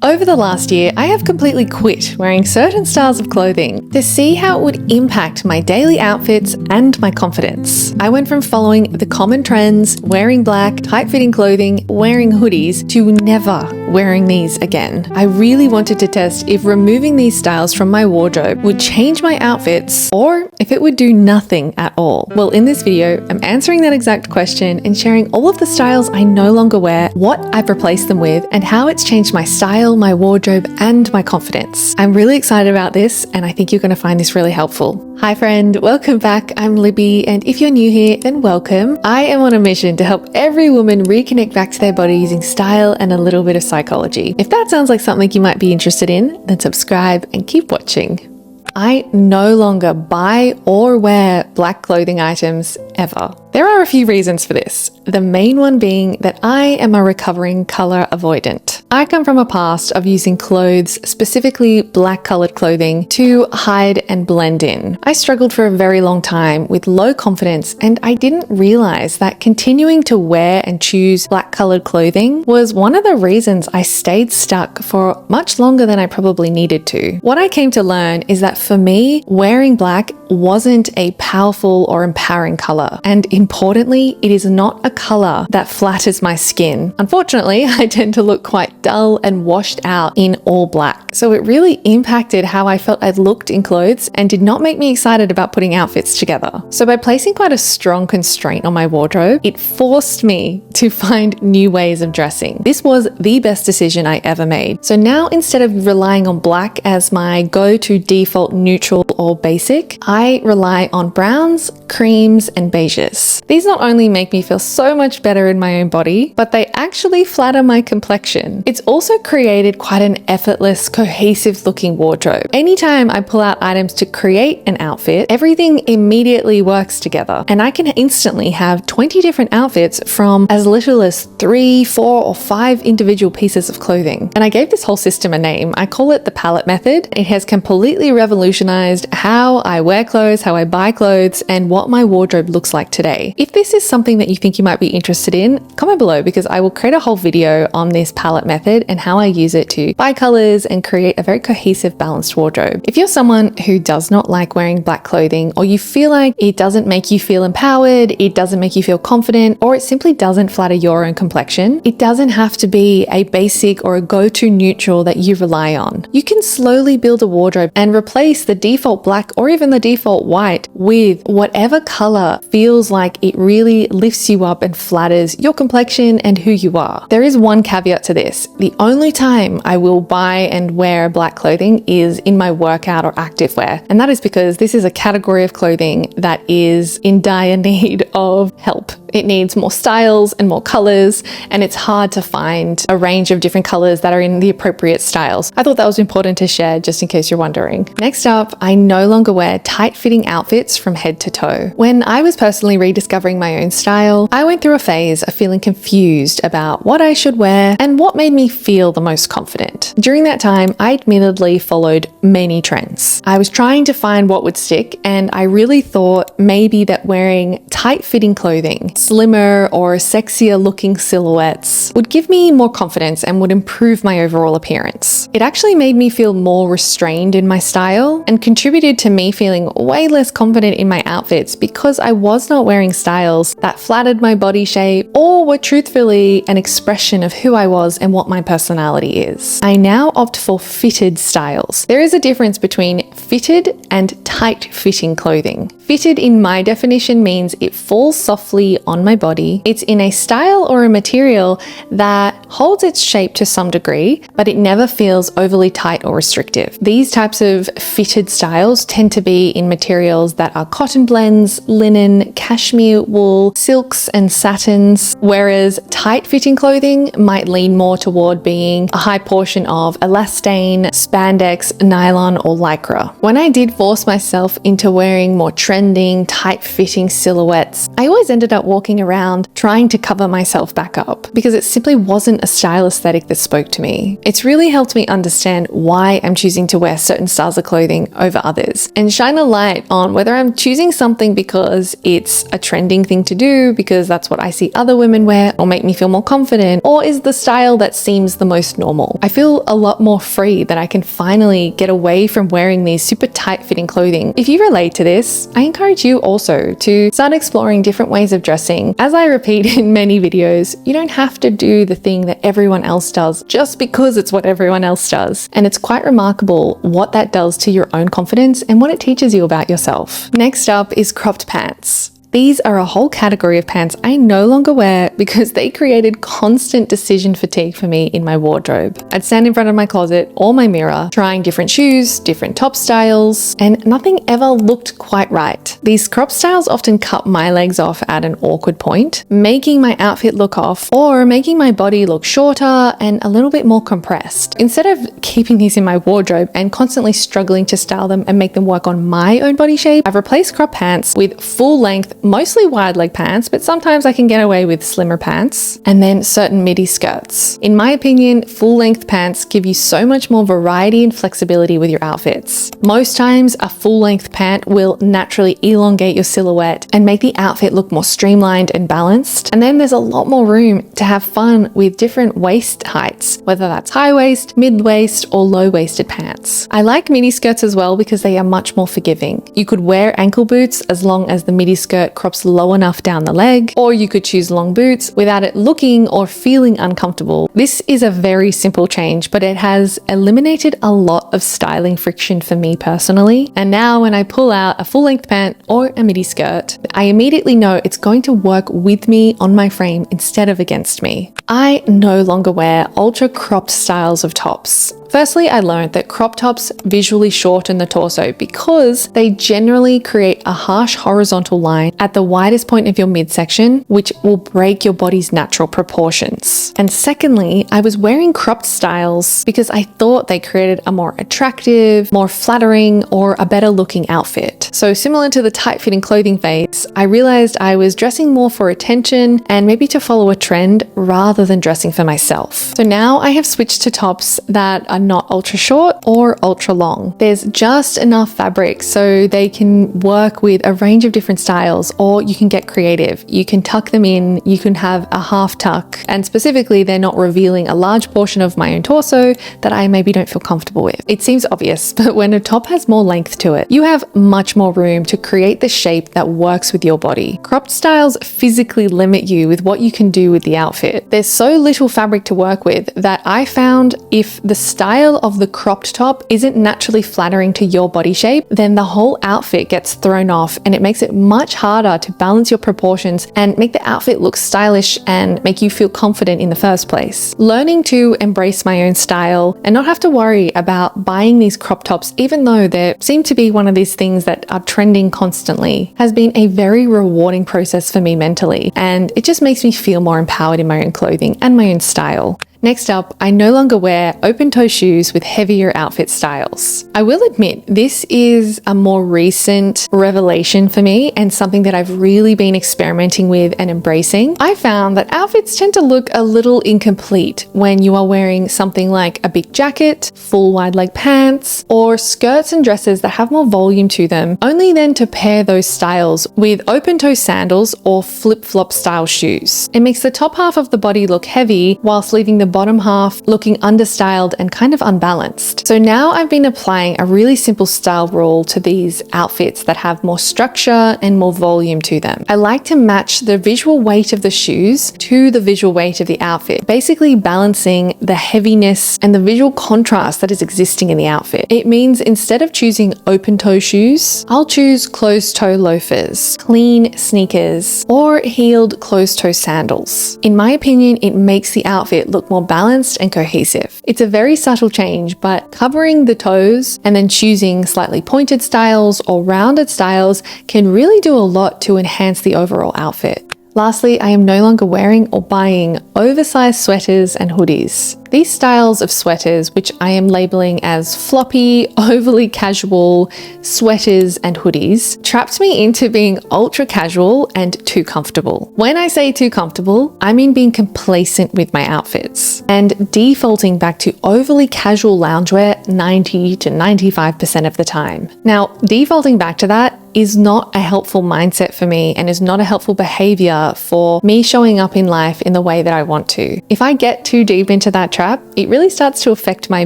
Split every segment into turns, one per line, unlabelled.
Over the last year, I have completely quit wearing certain styles of clothing to see how it would impact my daily outfits and my confidence. I went from following the common trends, wearing black, tight-fitting clothing, wearing hoodies, to never wearing these again. I really wanted to test if removing these styles from my wardrobe would change my outfits or if it would do nothing at all. Well, in this video, I'm answering that exact question and sharing all of the styles I no longer wear, what I've replaced them with, and how it's changed my style, my wardrobe, and my confidence. I'm really excited about this, and I think you're going to find this really helpful. Hi friend, welcome back. I'm Libby, and if you're new here, then welcome. I am on a mission to help every woman reconnect back to their body using style and a little bit of psychology. If that sounds like something you might be interested in, then subscribe and keep watching. I no longer buy or wear black clothing items ever. There are a few reasons for this. The main one being that I am a recovering color avoidant. I come from a past of using clothes, specifically black colored clothing, to hide and blend in. I struggled for a very long time with low confidence, and I didn't realize that continuing to wear and choose black colored clothing was one of the reasons I stayed stuck for much longer than I probably needed to. What I came to learn is that for me, wearing black wasn't a powerful or empowering color. And importantly, it is not a color that flatters my skin. Unfortunately, I tend to look quite dull and washed out in all black. So it really impacted how I felt I looked in clothes and did not make me excited about putting outfits together. So by placing quite a strong constraint on my wardrobe, it forced me to find new ways of dressing. This was the best decision I ever made. So now, instead of relying on black as my go-to default neutral or basic, I rely on browns, creams, and beiges. These not only make me feel so much better in my own body, but they actually flatter my complexion. It's also created quite an effortless, cohesive looking wardrobe. Anytime I pull out items to create an outfit, everything immediately works together, and I can instantly have 20 different outfits from as little as 3, 4, or 5 individual pieces of clothing. And I gave this whole system a name. I call it the palette method. It has completely revolutionized how I wear clothes, how I buy clothes, and what my wardrobe looks like today. If this is something that you think you might be interested in, comment below, because I will create a whole video on this palette method and how I use it to buy colors and create a very cohesive, balanced wardrobe. If you're someone who does not like wearing black clothing, or you feel like it doesn't make you feel empowered, it doesn't make you feel confident, or it simply doesn't flatter your own complexion, it doesn't have to be a basic or a go-to neutral that you rely on. You can slowly build a wardrobe and replace the default black or even the default white with whatever color feels like it really lifts you up and flatters your complexion and who you are. There is one caveat to this. The only time I will buy and wear black clothing is in my workout or active wear. And that is because this is a category of clothing that is in dire need of help. It needs more styles and more colors, and it's hard to find a range of different colors that are in the appropriate styles. I thought that was important to share just in case you're wondering. Next up, I no longer wear tight-fitting outfits from head to toe. When I was personally rediscovering my own style, I went through a phase of feeling confused about what I should wear and what made me feel the most confident. During that time, I admittedly followed many trends. I was trying to find what would stick, and I really thought maybe that wearing tight-fitting clothing, slimmer or sexier looking silhouettes would give me more confidence and would improve my overall appearance. It actually made me feel more restrained in my style and contributed to me feeling way less confident in my outfits because I was not wearing styles that flattered my body shape or were truthfully an expression of who I was and what my personality is. I now opt for fitted styles. There is a difference between fitted and tight-fitting clothing. Fitted in my definition means it falls softly on my body. It's in a style or a material that holds its shape to some degree, but it never feels overly tight or restrictive. These types of fitted styles tend to be in materials that are cotton blends, linen, cashmere, wool, silks, and satins, whereas tight-fitting clothing might lean more toward being a high portion of elastane, spandex, nylon, or lycra. When I did force myself into wearing more trending, tight-fitting silhouettes, I always ended up walking around trying to cover myself back up because it simply wasn't a style aesthetic that spoke to me. It's really helped me understand why I'm choosing to wear certain styles of clothing over others, and shine a light on whether I'm choosing something because it's a trending thing to do, because that's what I see other women wear, or make me feel more confident, or is the style that seems the most normal. I feel a lot more free that I can finally get away from wearing these super tight fitting clothing. If you relate to this, I encourage you also to start exploring different ways of dressing. As I repeat in many videos, you don't have to do the thing that everyone else does just because it's what everyone else does. And it's quite remarkable what that does to your own confidence and what it teaches you about yourself. Next up is cropped pants. These are a whole category of pants I no longer wear because they created constant decision fatigue for me in my wardrobe. I'd stand in front of my closet or my mirror, trying different shoes, different top styles, and nothing ever looked quite right. These crop styles often cut my legs off at an awkward point, making my outfit look off or making my body look shorter and a little bit more compressed. Instead of keeping these in my wardrobe and constantly struggling to style them and make them work on my own body shape, I've replaced crop pants with full length, mostly wide leg pants, but sometimes I can get away with slimmer pants, and then certain midi skirts. In my opinion, full length pants give you so much more variety and flexibility with your outfits. Most times, a full length pant will naturally elongate your silhouette and make the outfit look more streamlined and balanced. And then there's a lot more room to have fun with different waist heights, whether that's high waist, mid waist, or low waisted pants. I like midi skirts as well because they are much more forgiving. You could wear ankle boots as long as the midi skirt crops low enough down the leg, or you could choose long boots without it looking or feeling uncomfortable. This is a very simple change, but it has eliminated a lot of styling friction for me personally. And now when I pull out a full length pant or a midi skirt, I immediately know it's going to work with me on my frame instead of against me. I no longer wear ultra cropped styles of tops. Firstly, I learned that crop tops visually shorten the torso because they generally create a harsh horizontal line at the widest point of your midsection, which will break your body's natural proportions. And secondly, I was wearing cropped styles because I thought they created a more attractive, more flattering, or a better looking outfit. So similar to the tight fitting clothing phase, I realized I was dressing more for attention and maybe to follow a trend rather than dressing for myself. So now I have switched to tops that are not ultra short or ultra long. There's just enough fabric so they can work with a range of different styles, or you can get creative. You can tuck them in, you can have a half tuck, and specifically they're not revealing a large portion of my own torso that I maybe don't feel comfortable with. It seems obvious, but when a top has more length to it, you have much more room to create the shape that works with your body. Cropped styles physically limit you with what you can do with the outfit. There's so little fabric to work with that I found if the style of the cropped top isn't naturally flattering to your body shape, then the whole outfit gets thrown off and it makes it much harder to balance your proportions and make the outfit look stylish and make you feel confident in the first place. Learning to embrace my own style and not have to worry about buying these crop tops, even though they seem to be one of these things that are trending constantly, has been a very rewarding process for me mentally, and it just makes me feel more empowered in my own clothing and my own style. Next up, I no longer wear open-toe shoes with heavier outfit styles. I will admit, this is a more recent revelation for me and something that I've really been experimenting with and embracing. I found that outfits tend to look a little incomplete when you are wearing something like a big jacket, full wide leg pants, or skirts and dresses that have more volume to them, only then to pair those styles with open-toe sandals or flip-flop style shoes. It makes the top half of the body look heavy whilst leaving the bottom half looking understyled and kind of unbalanced. So now I've been applying a really simple style rule to these outfits that have more structure and more volume to them. I like to match the visual weight of the shoes to the visual weight of the outfit, basically balancing the heaviness and the visual contrast that is existing in the outfit. It means instead of choosing open toe shoes, I'll choose closed toe loafers, clean sneakers, or heeled closed toe sandals. In my opinion, it makes the outfit look more balanced and cohesive. It's a very subtle change, but covering the toes and then choosing slightly pointed styles or rounded styles can really do a lot to enhance the overall outfit. Lastly, I am no longer wearing or buying oversized sweaters and hoodies. these styles of sweaters, which I am labeling as floppy, overly casual sweaters and hoodies, trapped me into being ultra casual and too comfortable. When I say too comfortable, I mean being complacent with my outfits and defaulting back to overly casual loungewear 90 to 95% of the time. Now, defaulting back to that is not a helpful mindset for me and is not a helpful behavior for me showing up in life in the way that I want to. If I get too deep into that trap, it really starts to affect my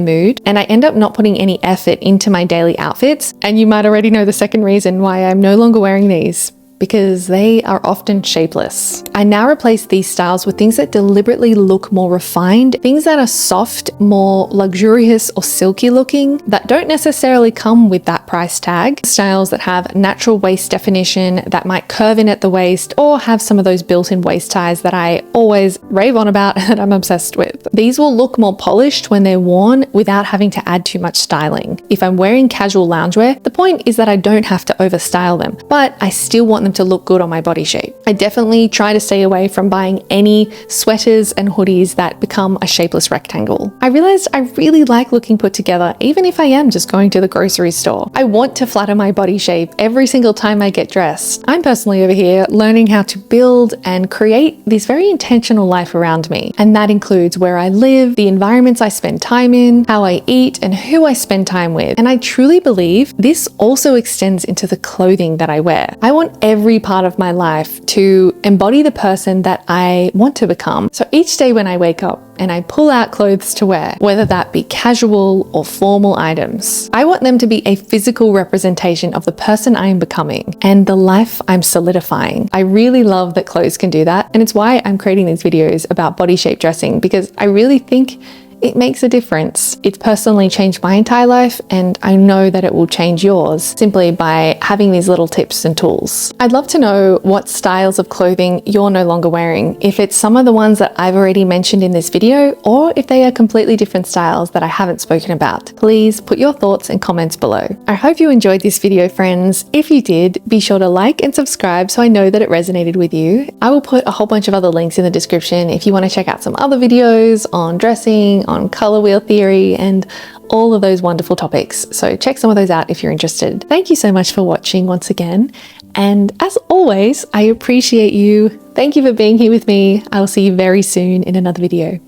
mood and I end up not putting any effort into my daily outfits. And you might already know the second reason why I'm no longer wearing these. Because they are often shapeless. I now replace these styles with things that deliberately look more refined, things that are soft, more luxurious or silky looking, that don't necessarily come with that price tag. Styles that have natural waist definition, that might curve in at the waist, or have some of those built-in waist ties that I always rave on about and I'm obsessed with. These will look more polished when they're worn without having to add too much styling. If I'm wearing casual loungewear, the point is that I don't have to overstyle them, but I still want them to look good on my body shape. I definitely try to stay away from buying any sweaters and hoodies that become a shapeless rectangle. I realized I really like looking put together, even if I am just going to the grocery store. I want to flatter my body shape every single time I get dressed. I'm personally over here learning how to build and create this very intentional life around me. And that includes where I live, the environments I spend time in, how I eat, and who I spend time with. And I truly believe this also extends into the clothing that I wear. I want every part of my life to embody the person that I want to become. So each day when I wake up and I pull out clothes to wear, whether that be casual or formal items, I want them to be a physical representation of the person I am becoming and the life I'm solidifying. I really love that clothes can do that. And it's why I'm creating these videos about body shape dressing, because I really think it makes a difference. It's personally changed my entire life, and I know that it will change yours simply by having these little tips and tools. I'd love to know what styles of clothing you're no longer wearing, if it's some of the ones that I've already mentioned in this video, or if they are completely different styles that I haven't spoken about. Please put your thoughts and comments below. I hope you enjoyed this video, friends. If you did, be sure to like and subscribe so I know that it resonated with you. I will put a whole bunch of other links in the description if you want to check out some other videos on dressing, on color wheel theory, and all of those wonderful topics. So check some of those out if you're interested. Thank you so much for watching once again. And as always, I appreciate you. Thank you for being here with me. I will see you very soon in another video.